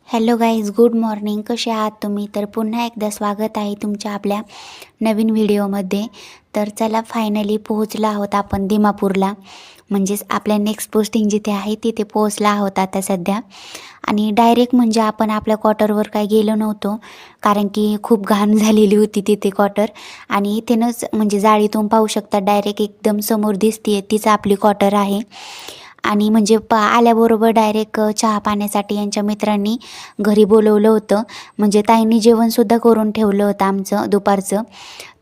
Hello guys, good morning. कसे आहात तुम्ही? तर पुन्हा एकदा स्वागत आहे तुमच्या आपल्या नवीन व्हिडिओमध्ये. तर चला, फायनली पोहोचला आहोत आपण दिमापूरला. म्हणजेच आपल्या नेक्स्ट पोस्टिंग जिथे आहे तिथे पोहोचला आहोत आता सध्या. आणि डायरेक्ट म्हणजे आपण आपल्या क्वार्टरवर काही गेलो नव्हतो, कारण की खूप घाण झालेली होती तिथे क्वार्टर. आणि इथेनंच म्हणजे जाळीतून पाहू शकता, डायरेक्ट एकदम समोर दिसते तीच आपली क्वार्टर आहे. आणि म्हणजे आल्याबरोबर डायरेक्ट चहा पाण्यासाठी यांच्या मित्रांनी घरी बोलवलं होतं. म्हणजे ताईंनी जेवणसुद्धा करून ठेवलं होतं आमचं दुपारचं.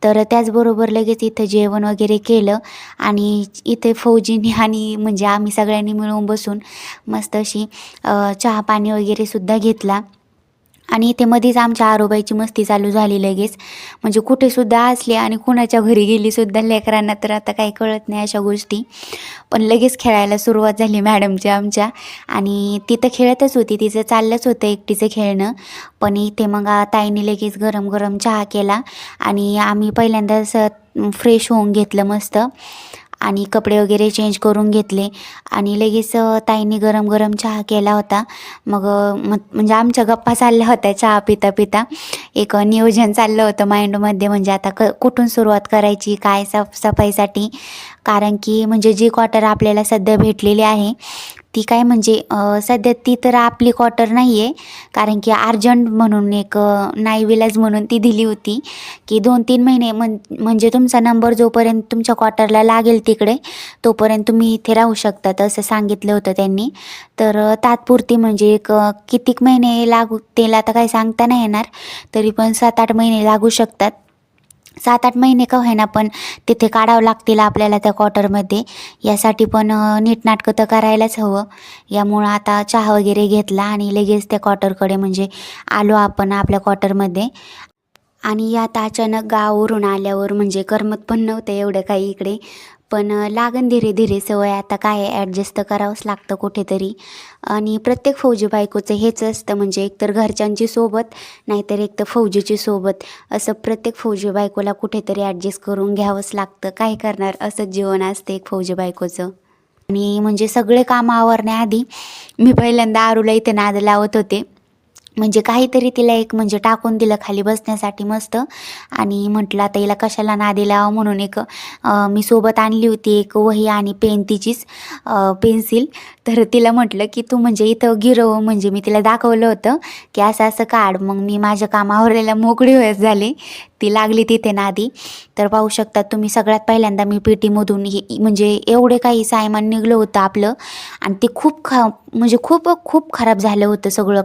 तर त्याचबरोबर लगेच इथं जेवण वगैरे केलं. आणि इथे फौजींनी आणि म्हणजे आम्ही सगळ्यांनी मिळून बसून मस्त अशी चहा पाणी वगैरेसुद्धा घेतला. आणि इथे मध्येच आमच्या आरोबाईची मस्ती चालू झाली लगेच. म्हणजे कुठेसुद्धा असली आणि कुणाच्या घरी गेलीसुद्धा लेकरांना तर आता काही कळत नाही अशा गोष्टी. पण लगेच खेळायला सुरुवात झाली मॅडमची आमच्या. आणि ती तर खेळतच होती, तिचं चाललंच होतं एकटीचं खेळणं. पण इथे मग ताईने लगेच गरम गरम चहा केला. आणि आम्ही पहिल्यांदा असं फ्रेश होऊन घेतलं मस्त. आणि कपडे वगैरे चेंज करून घेतले. आणि लगेच ताईंनी गरम गरम चहा केला होता. मग म्हणजे आमच्या गप्पा चालल्या होत्या चहा पिता पिता. एक नियोजन चाललं होतं माइंडमध्ये, म्हणजे आता कुठून सुरुवात करायची, काय साफसफाईसाठी. कारण की म्हणजे जी क्वार्टर आपल्याला सध्या भेटलेली आहे ती काय म्हणजे सध्या ती तर आपली क्वार्टर नाही आहे. कारण की अर्जंट म्हणून एक नाईविलाज म्हणून ती दिली होती की 2-3 महिने म्हणजे तुमचा नंबर जोपर्यंत तुमच्या क्वार्टरला लागेल तिकडे तोपर्यंत तुम्ही इथे राहू शकतात असं सांगितलं होतं त्यांनी. तर तात्पुरती म्हणजे एक कितीक महिने लागू त्याला आता काही सांगता नाही येणार, तरी पण 7-8 महिने लागू शकतात. 7-8 महिने का होईना पण तिथे काढावं लागतील आपल्याला त्या क्वार्टरमध्ये. यासाठी पण नीटनाटकं तर करायलाच हवं. यामुळं आता चहा वगैरे घेतला आणि लगेच त्या क्वार्टरकडे म्हणजे आलो आपण आपल्या क्वार्टरमध्ये. आणि यात अचानक गावावरून आल्यावर म्हणजे करमत पण नव्हतं एवढं काही इकडे. पण लागन धीरे धीरे सवय. आता काय ॲडजस्ट तर करावंच लागतं कुठेतरी. आणि प्रत्येक फौजी बायकोचं हेच असतं, म्हणजे एकतर घरच्यांची सोबत, नाहीतर एक तर फौजीची सोबत. असं प्रत्येक फौजी बायकोला कुठेतरी ॲडजस्ट करून घ्यावंच लागतं. काय करणार, असंच जीवन असतं एक फौजी बायकोचं. आणि म्हणजे सगळे कामं आवरण्याआधी मी पहिल्यांदा आरूला इथे नाद लावत होते. म्हणजे काहीतरी तिला एक म्हणजे टाकून दिलं खाली बसण्यासाठी मस्त. आणि म्हटलं आता हिला कशाला नादी लावा म्हणून एक मी सोबत आणली होती एक वही आणि पेन तिचीच, पेन्सिल. तर तिला म्हटलं की तू म्हणजे इथं गिरव, म्हणजे मी तिला दाखवलं होतं की असं असं काढ. मग मी माझ्या कामावरलेला मोकळी वेळ झाली, ती लागली तिथे नादी. तर पाहू शकता तुम्ही, सगळ्यात पहिल्यांदा मी पेटीमधून म्हणजे एवढे काही सामान निघलं होतं आपलं. आणि ते खूप म्हणजे खूप खूप खराब झालं होतं सगळं काही.